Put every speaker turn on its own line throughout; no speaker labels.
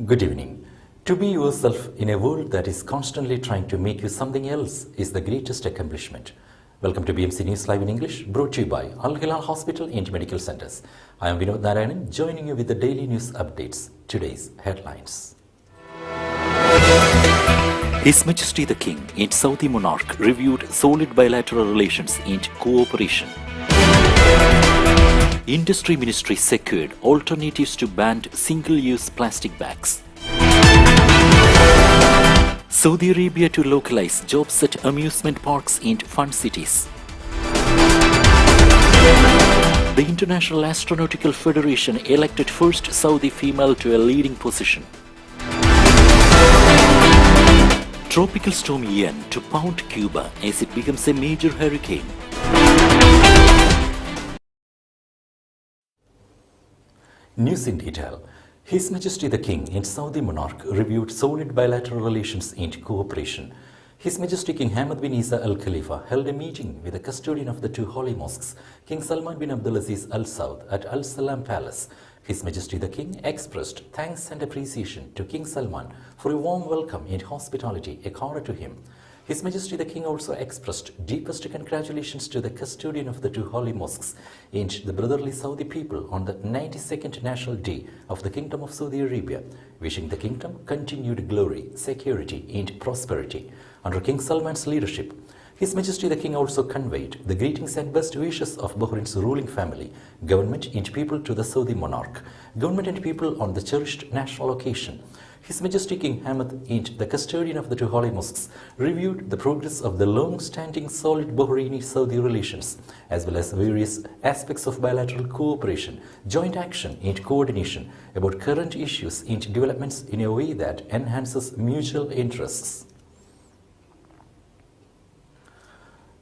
Good evening. To be yourself in a world that is constantly trying to make you something else is the greatest accomplishment. Welcome to BMC News Live in English, brought to you by Al Hilal Hospital and Medical Centers. I am Vinod Narayanan, joining you with the daily news updates. Today's headlines. His Majesty the King and Saudi monarch reviewed solid bilateral relations and cooperation. Industry Ministry secured alternatives to banned single-use plastic bags. Saudi Arabia to localize jobs at amusement parks and fun cities. The International Astronautical Federation elected first Saudi female to a leading position. Tropical storm Ian to pound Cuba as it becomes a major hurricane. News in detail. His Majesty the King and Saudi monarch reviewed solid bilateral relations and cooperation. His Majesty King Hamad bin Isa Al Khalifa held a meeting with the custodian of the two holy mosques, King Salman bin Abdulaziz Al Saud, at Al Salam Palace. His Majesty the King expressed thanks and appreciation to King Salman for a warm welcome and hospitality accorded to him. His Majesty the King also expressed deepest congratulations to the custodian of the two holy mosques and the brotherly Saudi people on the 92nd National Day of the Kingdom of Saudi Arabia, wishing the kingdom continued glory, security and prosperity under King Salman's leadership. His Majesty the King also conveyed the greetings and best wishes of Bahrain's ruling family, government and people to the Saudi monarch, government and people on the cherished national occasion. His Majesty King Hamad and the custodian of the two holy mosques reviewed the progress of the long-standing solid Bahraini-Saudi relations, as well as various aspects of bilateral cooperation, joint action and coordination about current issues and developments in a way that enhances mutual interests.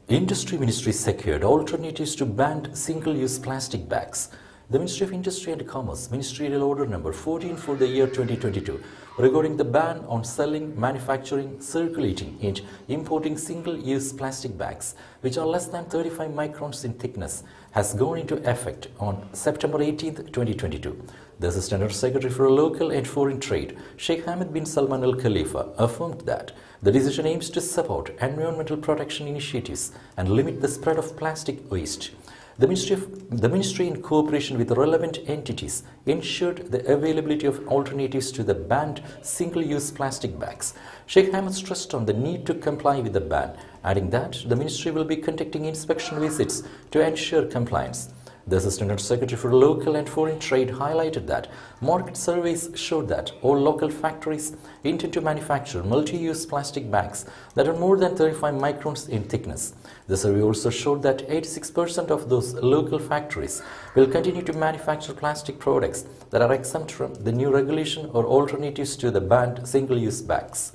Industry Ministry secured alternatives to banned single-use plastic bags. The Ministry of Industry and Commerce Ministerial Order number 14 for the year 2022 regarding the ban on selling, manufacturing, circulating and importing single-use plastic bags which are less than 35 microns in thickness has gone into effect on September 18, 2022. The Assistant Secretary for Local and Foreign Trade, Sheikh Hamad bin Salman Al Khalifa, affirmed that the decision aims to support environmental protection initiatives and limit the spread of plastic waste. The Ministry, in cooperation with relevant entities, ensured the availability of alternatives to the banned single-use plastic bags. Sheikh Hamad stressed on the need to comply with the ban, adding that the Ministry will be conducting inspection visits to ensure compliance. The Assistant Secretary for Local and Foreign Trade highlighted that market surveys showed that all local factories intend to manufacture multi-use plastic bags that are more than 35 microns in thickness. The survey also showed that 86% of those local factories will continue to manufacture plastic products that are exempt from the new regulation or alternatives to the banned single-use bags.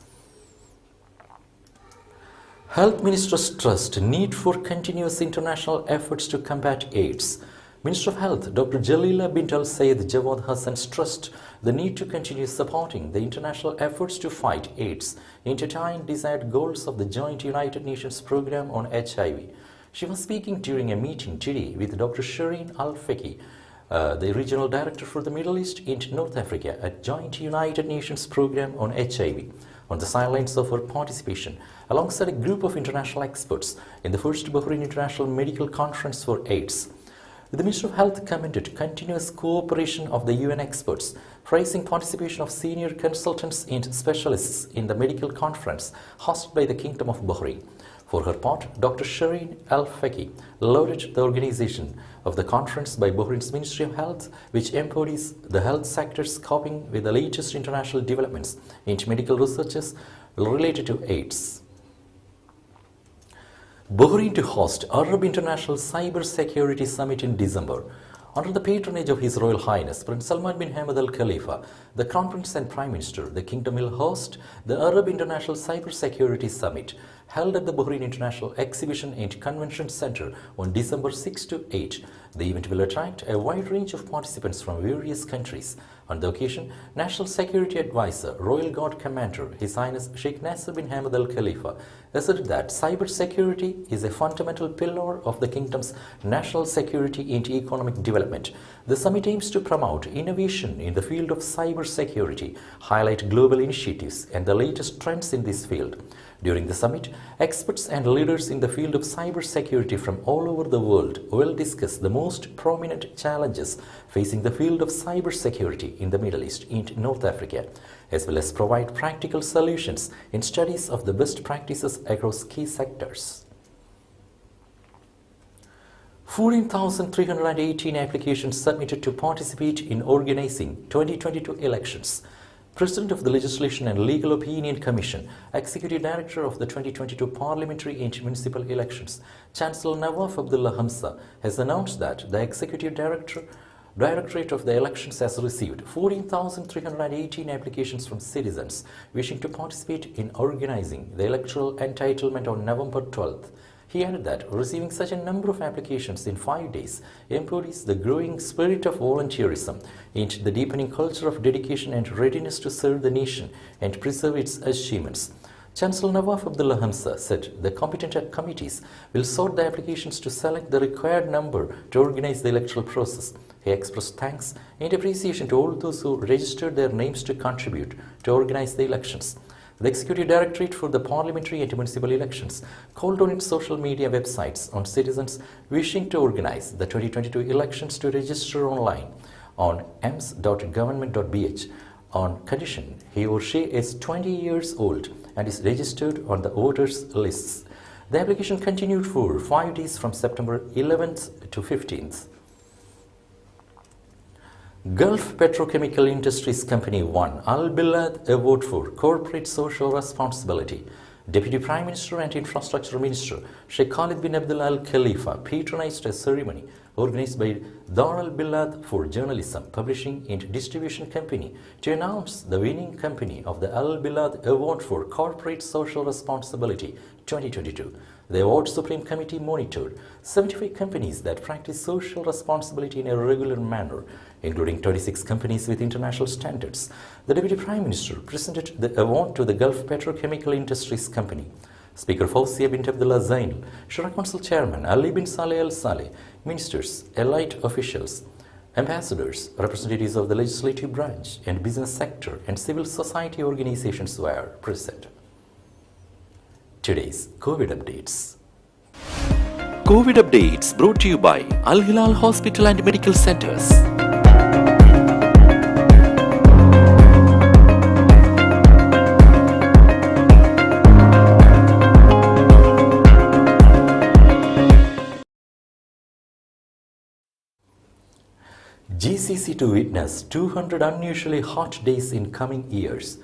Health Minister stressed need for continuous international efforts to combat AIDS. Minister of Health Dr. Jalila bint Al Sayed Jawad Hassan stressed the need to continue supporting the international efforts to fight AIDS and to attain desired goals of the joint United Nations program on HIV. She was speaking during a meeting today with Dr. Shireen Al-Feki, the Regional Director for the Middle East and North Africa at Joint United Nations program on HIV, on the sidelines of her participation alongside a group of international experts in the first Bahrain International Medical Conference for AIDS. The Minister of Health commended continuous cooperation of the UN experts, praising participation of senior consultants and specialists in the medical conference hosted by the Kingdom of Bahrain. For her part, Dr. Shireen Al-Feki lauded the organization of the conference by Bahrain's Ministry of Health, which embodies the health sector's coping with the latest international developments in medical researches related to AIDS. Bahrain to host Arab International Cyber Security Summit in December. Under the patronage of His Royal Highness Prince Salman bin Hamad Al Khalifa, the Crown Prince and Prime Minister, the Kingdom will host the Arab International Cyber Security Summit held at the Bahrain International Exhibition and Convention Center on December 6 to 8. The event will attract a wide range of participants from various countries. On the occasion, National Security Advisor, Royal Guard Commander, His Highness Sheikh Nasser bin Hamad Al Khalifa, asserted that cyber security is a fundamental pillar of the kingdom's national security and economic development. development. The summit aims to promote innovation in the field of cybersecurity, highlight global initiatives and the latest trends in this field. During the summit, experts and leaders in the field of cybersecurity from all over the world will discuss the most prominent challenges facing the field of cybersecurity in the Middle East and North Africa, as well as provide practical solutions in studies of the best practices across key sectors. 14,318 applications submitted to participate in organizing 2022 elections. President of the Legislation and Legal Opinion Commission, Executive Director of the 2022 Parliamentary and Municipal Elections, Chancellor Nawaf Abdullah Hamza, has announced that the Executive Directorate of the Elections has received 14,318 applications from citizens wishing to participate in organizing the electoral entitlement on November 12th. He added that receiving such a number of applications in 5 days embodies the growing spirit of volunteerism and the deepening culture of dedication and readiness to serve the nation and preserve its achievements. Chancellor Nawaf Abdullah Hamza said the competent committees will sort the applications to select the required number to organize the electoral process. He expressed thanks and appreciation to all those who registered their names to contribute to organize the elections. The Executive Directorate for the Parliamentary and Municipal Elections called on its social media websites on citizens wishing to organize the 2022 elections to register online on ems.government.bh on condition he or she is 20 years old and is registered on the voters' lists. The application continued for 5 days from September 11th to 15th. Gulf Petrochemical Industries Company won Al Bilad Award for Corporate Social Responsibility. Deputy Prime Minister and Infrastructure Minister Sheikh Khalid bin Abdullah Al Khalifa patronized a ceremony organized by Dar Al Bilad for Journalism, Publishing and Distribution Company to announce the winning company of the Al Bilad Award for Corporate Social Responsibility 2022. The award Supreme Committee monitored 75 companies that practice social responsibility in a regular manner, including 26 companies with international standards. The Deputy Prime Minister presented the award to the Gulf Petrochemical Industries Company. Speaker Fawzia bint Abdullah Zainal, Shura Council Chairman Ali bin Saleh Al Saleh, ministers, elite officials, ambassadors, representatives of the legislative branch and business sector and civil society organizations were present. Today's COVID updates. COVID updates brought to you by Al Hilal Hospital and Medical Centers. GCC to witness 200 unusually hot days in coming years.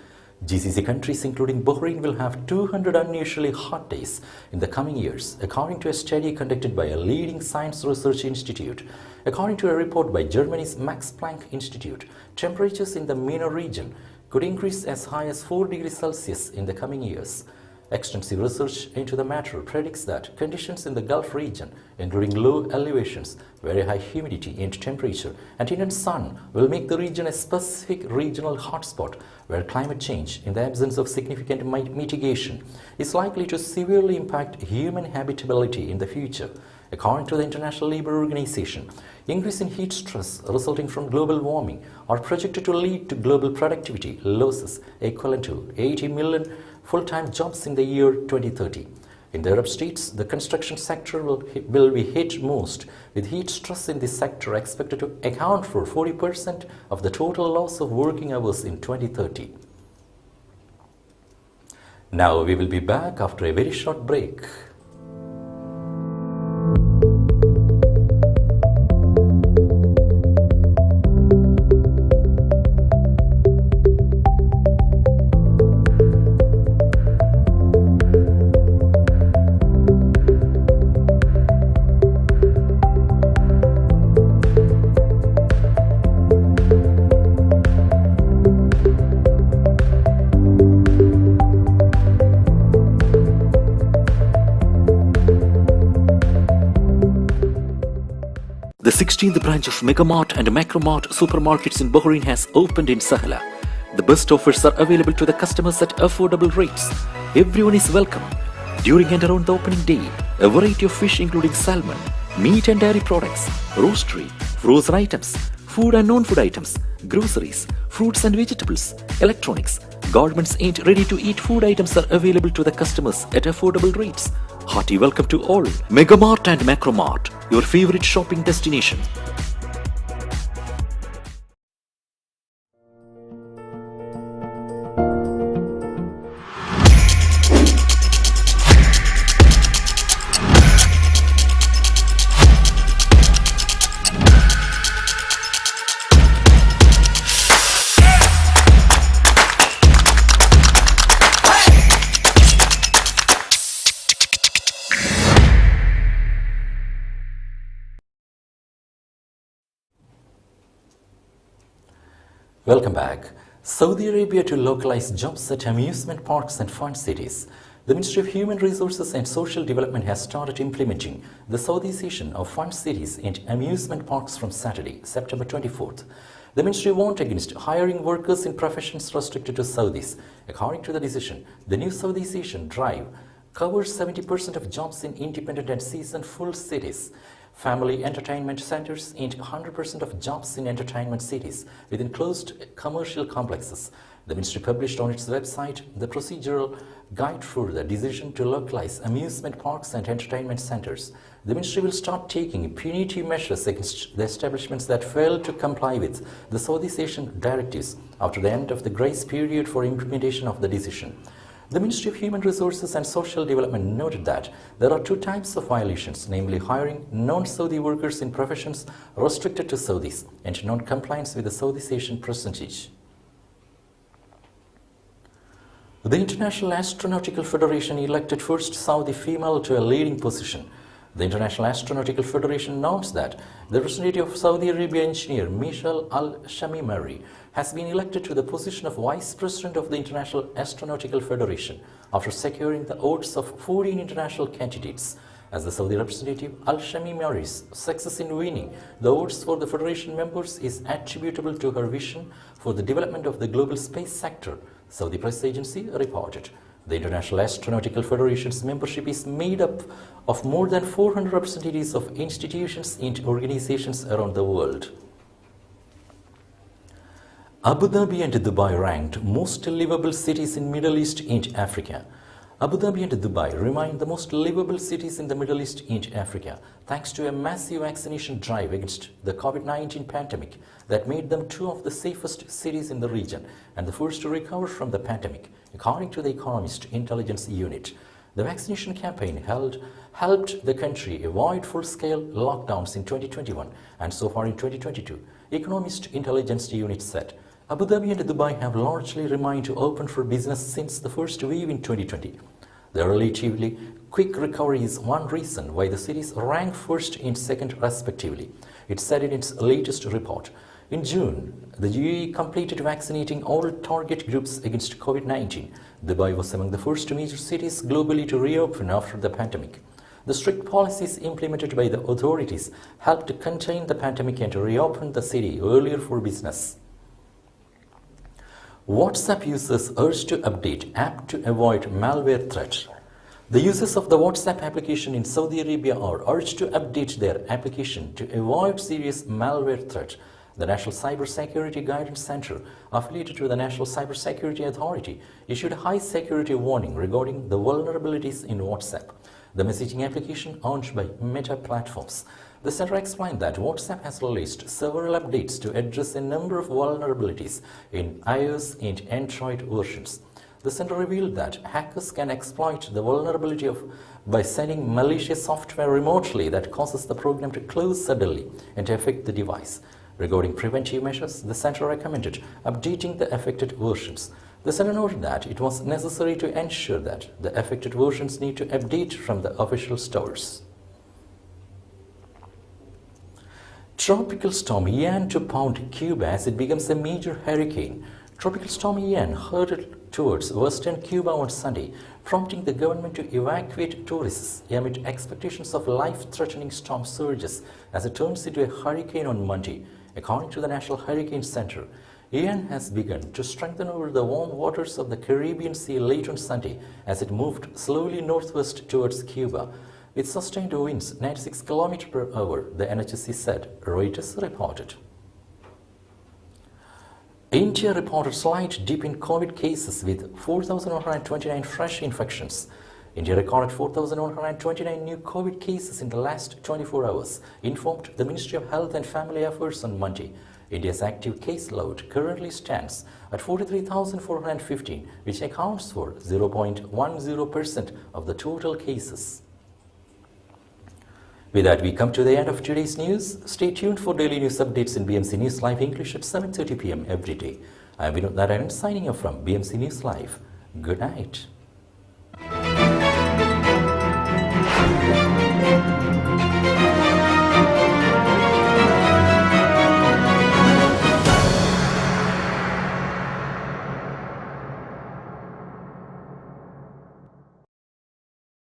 GCC countries including Bahrain will have 200 unusually hot days in the coming years, according to a study conducted by a leading science research institute. According to a report by Germany's Max Planck Institute, temperatures in the MENA region could increase as high as 4 degrees Celsius in the coming years. Extensive research into the matter predicts that conditions in the Gulf region, including low elevations, very high humidity and temperature, and intense sun, will make the region a specific regional hotspot where climate change, in the absence of significant mitigation, is likely to severely impact human habitability in the future. According to the International Labour Organization, increase in heat stress resulting from global warming are projected to lead to global productivity losses equivalent to 80 million full-time jobs in the year 2030. In the Arab states, the construction sector will be hit most, with heat stress in this sector expected to account for 40% of the total loss of working hours in 2030. Now we will be back after a very short break. The 16th branch of Megamart and Macromart supermarkets in Bahrain has opened in Sahla. The best offers are available to the customers at affordable rates. Everyone is welcome. During and around the opening day, a variety of fish including salmon, meat and dairy products, roastery,
frozen items, food and non-food items, groceries, fruits and vegetables, electronics, garments and ready-to-eat food items are available to the customers at affordable rates. Hearty welcome to all. Megamart and Macromart, your favorite shopping destination.
Welcome back. Saudi Arabia to localize jobs at amusement parks and fun cities. The Ministry of Human Resources and Social Development has started implementing the Saudization of fun cities and amusement parks from Saturday, September 24th. The ministry warned against hiring workers in professions restricted to Saudis. According to the decision, the new Saudization drive covers 70% of jobs in independent and season-full cities, family entertainment centers, and 100% of jobs in entertainment cities within closed commercial complexes. The ministry published on its website the procedural guide for the decision to localize amusement parks and entertainment centers. The ministry will start taking punitive measures against the establishments that fail to comply with the Saudization directives after the end of the grace period for implementation of the decision. The Ministry of Human Resources and Social Development noted that there are two types of violations, namely hiring non-Saudi workers in professions restricted to Saudis and non-compliance with the Saudization percentage. The International Astronautical Federation elected first Saudi female to a leading position. The International Astronautical Federation announced that the representative of Saudi Arabia engineer Michel Al-Shamimari has been elected to the position of Vice President of the International Astronautical Federation after securing the votes of 14 international candidates. As the Saudi representative, Al-Shamimari's success in winning the votes for the Federation members is attributable to her vision for the development of the global space sector, Saudi press agency reported. The International Astronautical Federation's membership is made up of more than 400 representatives of institutions and organizations around the world. Abu Dhabi and Dubai ranked most livable cities in Middle East and Africa. Abu Dhabi and Dubai remain the most livable cities in the Middle East and Africa, thanks to a massive vaccination drive against the COVID-19 pandemic that made them two of the safest cities in the region and the first to recover from the pandemic, according to the Economist Intelligence Unit. The vaccination campaign helped the country avoid full-scale lockdowns in 2021 and so far in 2022, Economist Intelligence Unit said. Abu Dhabi and Dubai have largely remained open for business since the first wave in 2020. The relatively quick recovery is one reason why the cities rank first and second respectively, it said in its latest report. In June, the UAE completed vaccinating all target groups against COVID-19. Dubai was among the first major cities globally to reopen after the pandemic. The strict policies implemented by the authorities helped to contain the pandemic and to reopen the city earlier for business. WhatsApp users urged to update app to avoid malware threat. The users of the WhatsApp application in Saudi Arabia are urged to update their application to avoid serious malware threat. The National Cyber Security Guidance Center, affiliated to the National Cyber Security Authority, issued a high security warning regarding the vulnerabilities in WhatsApp, the messaging application owned by Meta Platforms. The center explained that WhatsApp has released several updates to address a number of vulnerabilities in iOS and Android versions. The center revealed that hackers can exploit the vulnerability by sending malicious software remotely that causes the program to close suddenly and affect the device. Regarding preventive measures, the center recommended updating the affected versions. The center noted that it was necessary to ensure that the affected versions need to update from the official stores. Tropical storm Ian to pound Cuba as it becomes a major hurricane. Tropical storm Ian hurtled towards western Cuba on Sunday, prompting the government to evacuate tourists amid expectations of life-threatening storm surges as it turns into a hurricane on Monday. According to the National Hurricane Center, Ian has begun to strengthen over the warm waters of the Caribbean Sea late on Sunday as it moved slowly northwest towards Cuba. with sustained winds 96 km per hour, the NHSC said, Reuters reported. India reported slight dip in COVID cases with 4,129 fresh infections. India recorded 4,129 new COVID cases in the last 24 hours, informed the Ministry of Health and Family Affairs on Monday. India's active case load currently stands at 43,415, which accounts for 0.10% of the total cases. With that, we come to the end of today's news. Stay tuned for daily news updates in BMC News Live English at 7:30 p.m. every day. I am Vinod Narayan signing off from BMC News Live. Good night.